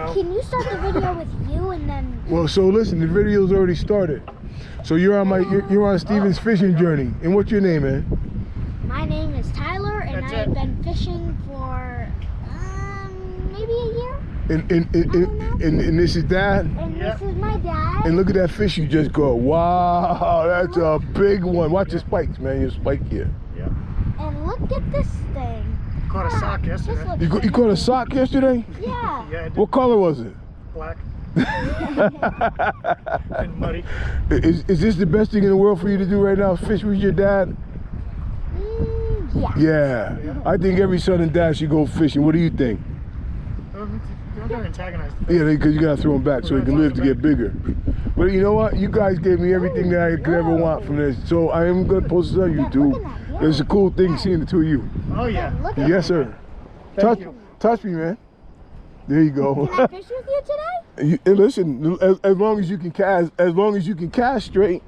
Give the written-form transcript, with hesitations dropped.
No. Can you start the video with you and then? Well, so listen, the video's already started. So you're on Steven's fishing journey. And what's your name, man? My name is Tyler, and That's I've it. been fishing for maybe a year. And this is Dad. And Yep. this is my dad. And look at that fish you just caught. Wow, that's a big one. Watch the spikes, man. Your spike here. Yeah. And look at this thing. Caught a sock This yesterday. looks You good. caught a sock yesterday? Yeah. Yeah, I did. What color was it? Black and muddy. Is this the best thing in the world for you to do right now? Fish with your dad? Yeah. Yeah. I think every son and dad should go fishing. What do you think? Don't antagonize the Yeah, because you gotta throw him back so he can live to get bigger. But you know what? You guys gave me everything that I could ever want from this. So I am gonna post this on YouTube. It's a cool thing seeing the two of you. Oh, yeah. Look at Yes, sir. Thank you. Touch me, man. There you go. Can I fish with you today? And listen, as long as you can cast straight,